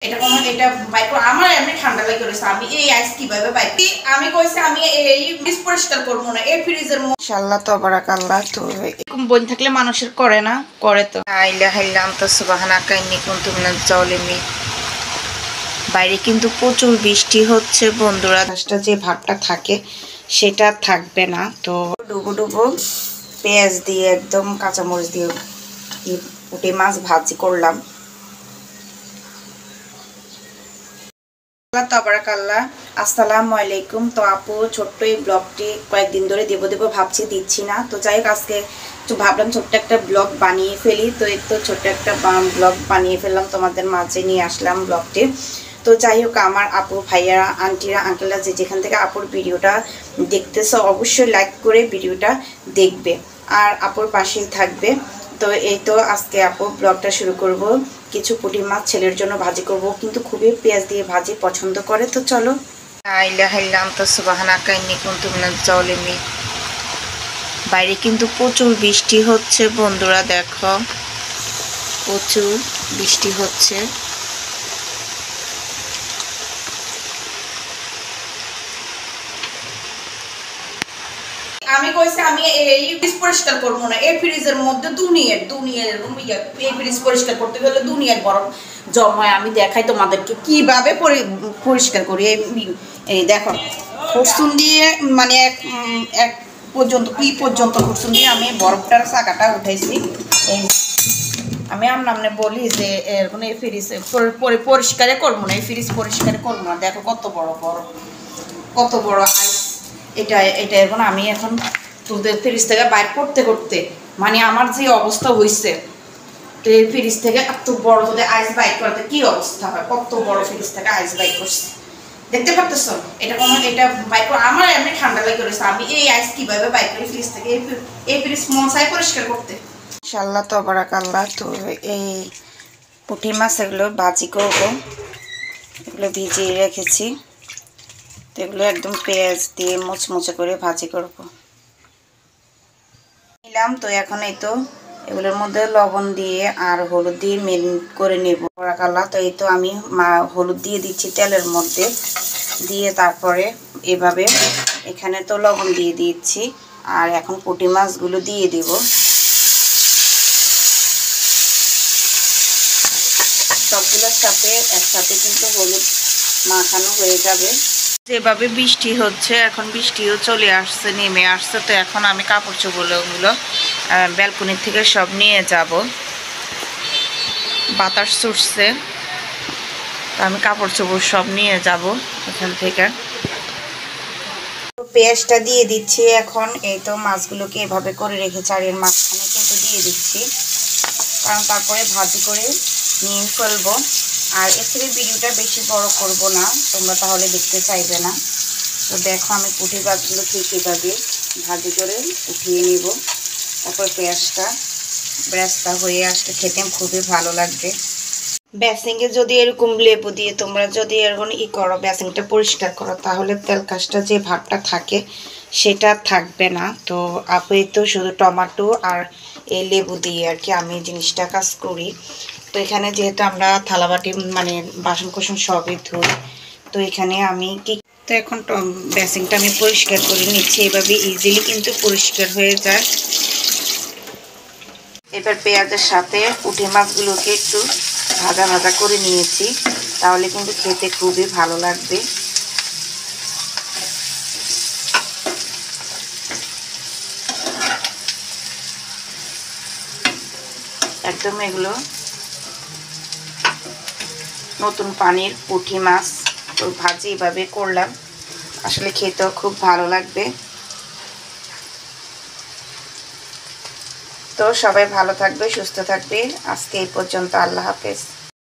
এটা কোন এটা বাইক আমার এমনি ঠান্ডা লাগে রইছে আমি এই আইস কিভাবে বাইক আমি কইছি আমি এই ফ্রিজ পরিষ্কার করব না এই ফ্রিজের মাশাআল্লাহ তাবারাকাল্লাহ তো এরকম বই থাকলে মানুষের করে না করে তো আইলা হাইলাম তো সুবহানাকা ইন্নী কুনতু মিনাজ জালিমিন বাইরে কিন্তু প্রচুর বৃষ্টি হচ্ছে বন্ধুরা গাছটা যে ভাবটা থাকে সেটা থাকবে না তো ডুবো ডুবো পেঁয়াজ দিয়ে একদম কাঁচামরিচ দিয়ে পুঁটি মাছ ভাজি করলাম তাবারাকাল্লাহ আসসালামু আলাইকুম তো আপু ছোট্ট এই ব্লগটি কয়েকদিন ধরে দেব ভাবছি দিচ্ছি না তো যাই হোক আজকে একটু ভাবলাম ছোট্ট একটা ব্লগ বানিয়ে ফেলি তো এই তো ছোট্ট একটা ব্লগ বানিয়ে ফেললাম তোমাদের মাঝে নিয়ে আসলাম ব্লগটি তো যাই হোক আমার আপু ভাইয়ারা আন্টিরা আঙ্কেলরা যেখান থেকে আপুর ভিডিওটা দেখতেছো অবশ্যই লাইক করে ভিডিওটা দেখবে আর আপুর পাশেই থাকবে তো এই তো আজকে আপু ব্লগটা শুরু করব কিছু পুঁটি মাছ ছেলের জন্য ভাজি করব কিন্তু খুবই পেঁয়াজ দিয়ে ভাজি পছন্দ করে তো চলো আইলা হাইলাম তো সুবহানাকা ইন্নী কুনতু মিনাজ জালিমিন বাইরে কিন্তু প্রচুর বৃষ্টি হচ্ছে বন্ধুরা দেখো প্রচুর বৃষ্টি হচ্ছে আমি কইছি আমি এই ফ্রিজ পরিষ্কার করব না এই ফ্রিজের মধ্যে দুনিয়ার এই ফ্রিজ পরিষ্কার করতে গেলে দুনিয়ার বরফ জমায় আমি দেখাই তোমাদেরকে কিভাবে পরিষ্কার করি এই দেখো কুরসুন দিয়ে মানে এক পর্যন্ত কুরসুন দিয়ে আমি বরফটার চাকাটা উঠাইছি এই আমি আমনামনে বলি যে এরকম এই ফ্রিজ পরিষ্কার করব না এই ফ্রিজ পরিষ্কার করব না দেখো কত বড় বরফ কত বড় আইস এটা এখন আমি এখন তুলতে ফ্রিজ থেকে বাইর করতে মানে আমার যে অবস্থা হয়েছে তো এই ফ্রিজ থেকে এত বড় যদি আইস বাইক করতে কি অবস্থা হয় কত বড় ফ্রিজ থেকে আইস বাইক করছে দেখতে পারতেছ এটা কোন এটা বাইক আমার এমনি ঠান্ডা লাগে রয়েছে আমি এই আইস কিভাবে বাইক করি ফ্রিজ থেকে এই ফ্রিজ মশাই পরিষ্কার করতে মাশাআল্লাহ তাবারাকাল্লাহ তো এই পুঁটি মাছ এগুলো ভাজি করবো এগুলো ভিজিয়ে রেখেছি এগুলো একদম পেঁয়াজ দিয়ে মুচমুচে করে ভাজি করব নিলাম তো এখন এই তো এগুলোর মধ্যে লবণ দিয়ে আর হলুদ দিয়ে মেরিনেট করে নেব তাবারাকাল্লাহ তো এই তো আমি হলুদ দিয়ে দিচ্ছি তেলের মধ্যে দিয়ে তারপরে এভাবে এখানে তো লবণ দিয়ে দিচ্ছি আর এখন পুঁটি মাছগুলো দিয়ে দেব সবগুলোর সাথে একসাথে কিন্তু হলুদ মাখানো হয়ে যাবে যেভাবে বৃষ্টি হচ্ছে এখন বৃষ্টিও চলে আসছে নেমে আসছে তো এখন আমি কাপড় চোপড়গুলো ব্যালকনির থেকে সব নিয়ে যাব বাতাস ছুটছে তো আমি কাপড় চোপড় সব নিয়ে যাব এখান থেকে পেঁয়াজটা দিয়ে দিচ্ছি এখন এই তো মাছগুলোকে এভাবে করে রেখেছি আর এর মাঝখানে কিন্তু দিয়ে দিচ্ছি কারণ তারপরে ভাজি করে নিয়ে ফেলবো আর এর থেকে ভিডিওটা বেশি বড় করব না তোমরা তাহলে দেখতে চাইবে না তো দেখো আমি পুঁটি মাছগুলো ঠিক এভাবে ভাজি করে উঠিয়ে নিব তারপর পেঁয়াজটা ব্যাসটা হয়ে আসতে খেতে খুবই ভালো লাগবে বেসিংয়ে যদি এরকম লেবু দিয়ে তোমরা যদি এরকম করো বেসিংটা পরিষ্কার করো তাহলে তেল কাজটা যে ভাবটা থাকে সেটা থাকবে না তো আপু তো শুধু টমেটো আর এই লেবু দিয়ে আর কি আমি জিনিসটা কাজ করি তো এখানে যেহেতু আমরা থালাবাটি মানে বাসন কোসন সবই ধুই তো এখানে আমি কি তো এখন বেসিংটা আমি পরিষ্কার করে নিচ্ছি এভাবে ইজিলি কিন্তু পরিষ্কার হয়ে যায় এবার পেঁয়াজের সাথে পুঁটি মাছগুলোকে একটু ভাজা ভাজা করে নিয়েছি তাহলে কিন্তু খেতে খুবই ভালো লাগবে একদম এগুলো নতুন পানির পুঁটি মাছ তো ভাজি এভাবে করলাম আসলে খেতেও খুব ভালো লাগবে তো সবাই ভালো থাকবে সুস্থ থাকবে আজকে এই পর্যন্ত আল্লাহ হাফেজ।